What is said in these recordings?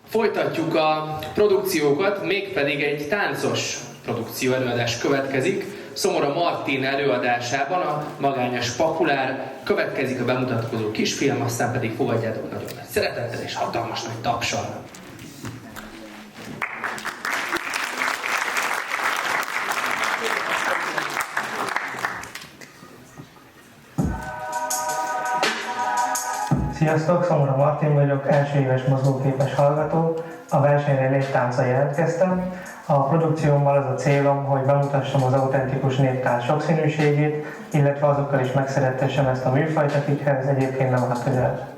Folytatjuk a produkciókat, mégpedig egy táncos produkció előadás következik. Szomora Martin előadásában a Magányos Pakulár, következik a bemutatkozó kisfilm, aztán pedig fogadjátok nagyon nagy szeretettel és hatalmas nagy tapsal. Sziasztok, Szomora Martin vagyok, első éves mozgóképes hallgató. A versenyre léttánccal jelentkeztem. A produkciómmal az a célom, hogy bemutassam az autentikus néptánc sokszínűségét, illetve azokkal is megszerettessem ezt a műfajt, akikhez egyébként nem áll közel.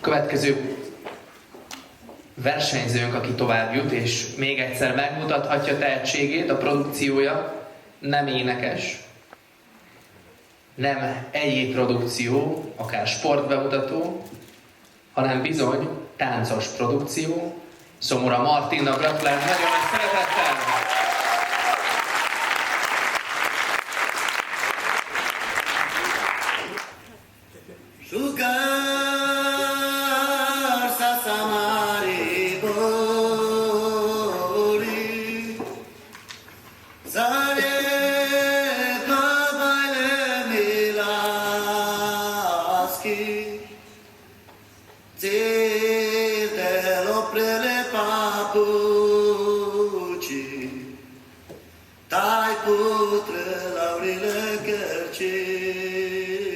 Következő versenyzőnk, aki tovább jut, és még egyszer megmutathatja tehetségét, a produkciója nem énekes, nem egyéb produkció, akár sportbemutató, hanem bizony táncos produkció. Szomora Martinnak gratulálunk nagyon nagy szeretettel! Tai putre laurile cărci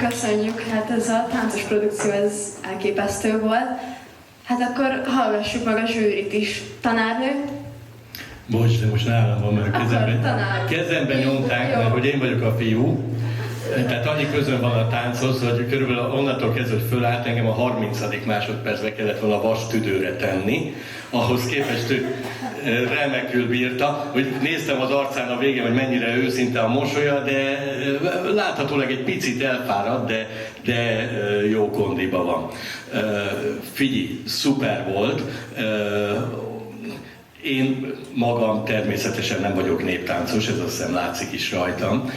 Köszönjük, hát ez a táncos produkció, ez elképesztő volt. Hát akkor hallgassuk meg a zsűrit is. Tanárnő? Bocs, de most nálam van, mert kezemben nyomták, mert hogy én vagyok a fiú. Tehát annyi közön van a tánchoz, hogy körülbelül onnantól kezdve, hogy fölállt, engem a 30. másodpercbe kellett volna vas tüdőre tenni. Ahhoz képest ő remekül bírta, hogy néztem az arcán a végén, hogy mennyire őszinte a mosolya, de láthatólag egy picit elfáradt, de jó kondiba van. Figyelj, szuper volt. Én magam természetesen nem vagyok néptáncos, ez azt hiszem látszik is rajtam.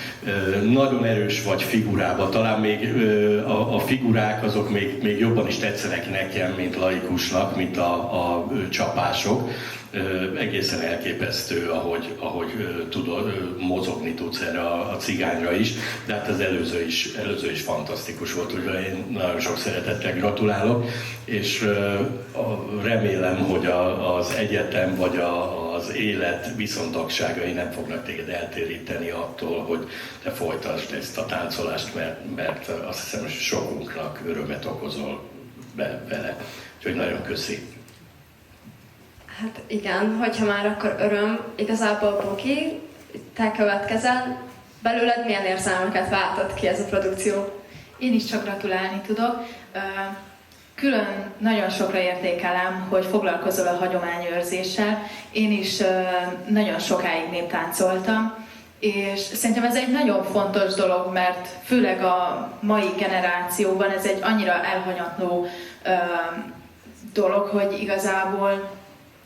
Nagyon erős vagy figurában, talán még a figurák azok még jobban is tetszenek nekem, mint laikusnak, mint a csapások. Egészen elképesztő, ahogy mozogni tudsz erre a cigányra is, de hát az előző is fantasztikus volt, úgyhogy én nagyon sok szeretettel gratulálok, és remélem, hogy az egyetem vagy az élet viszontagságai nem fognak téged eltéríteni attól, hogy te folytasd ezt a táncolást, mert azt hiszem, hogy sokunknak örömet okozol vele. Úgyhogy nagyon köszi. Hát igen, hogyha már akkor öröm, igazából Boki, te következel, belőled milyen érzelmeket váltott ki ez a produkció? Én is csak gratulálni tudok. Külön nagyon sokra értékelem, hogy foglalkozol a hagyományőrzéssel. Én is nagyon sokáig néptáncoltam, és szerintem ez egy nagyon fontos dolog, mert főleg a mai generációban ez egy annyira elhanyatló dolog, hogy igazából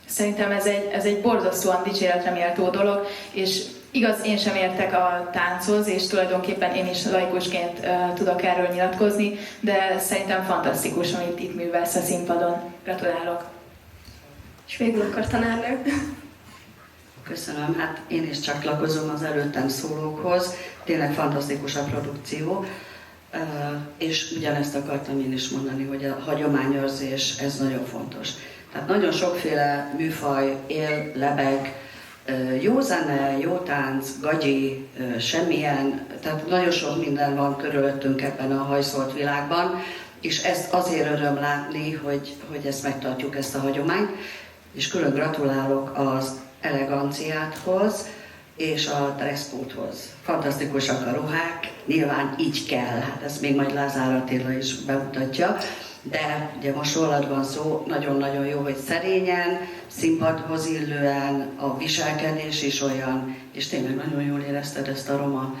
szerintem ez egy borzasztóan dicséretre méltó dolog, és igaz, én sem értek a tánchoz, és tulajdonképpen én is laikusként tudok erről nyilatkozni, de szerintem fantasztikus, amit itt művelsz a színpadon. Gratulálok! És végül akkor tanárnő. Köszönöm, hát én is csatlakozom az előttem szólókhoz. Tényleg fantasztikus a produkció, és ugyanezt akartam én is mondani, hogy a hagyományőrzés, ez nagyon fontos. Tehát nagyon sokféle műfaj él, lebeg, jó zene, jó tánc, gagyi, semmilyen, tehát nagyon sok minden van körülöttünk ebben a hajszolt világban, és ezt azért öröm látni, hogy ezt megtartjuk, ezt a hagyományt, és külön gratulálok az eleganciáthoz és a dresszkódhoz. Fantasztikusak a ruhák, nyilván így kell, hát ezt még majd Lázár Attila is bemutatja, de ugye most rólad van szó, nagyon-nagyon jó, hogy szerényen, színpadhoz illően, a viselkedés is olyan, és tényleg nagyon jól érezted ezt a roma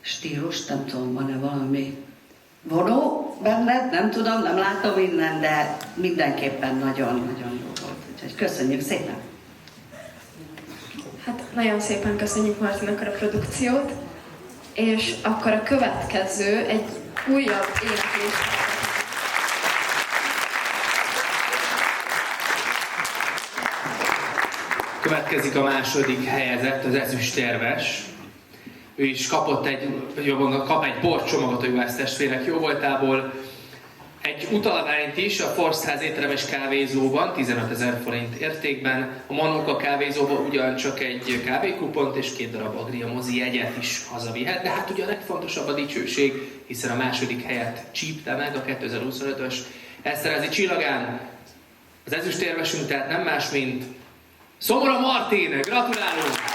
stílust, nem tudom, van-e valami vonó benned, nem tudom, nem látom innen, de mindenképpen nagyon-nagyon jó volt, úgyhogy köszönjük szépen! Hát nagyon szépen köszönjük Martinak a produkciót, és akkor a következő egy újabb éneklés. Következik a második helyezett, az ezüstérmes. Ő is kap egy borcsomagot a Juhász testvérek jóvoltából. Egy utalványt is a Forstház éttermes kávézóban, 15 000 forint értékben. A Manóka kávézóban ugyancsak egy kávékupont és 2 darab Agria mozi jegyet is hazavihet. De hát ugye a legfontosabb a dicsőség, hiszen a második helyet csípte meg a 2025-ös Eszterházy Csillagán. Az ezüstérmesünk tehát nem más, mint Szomora Martin. Gratulálunk!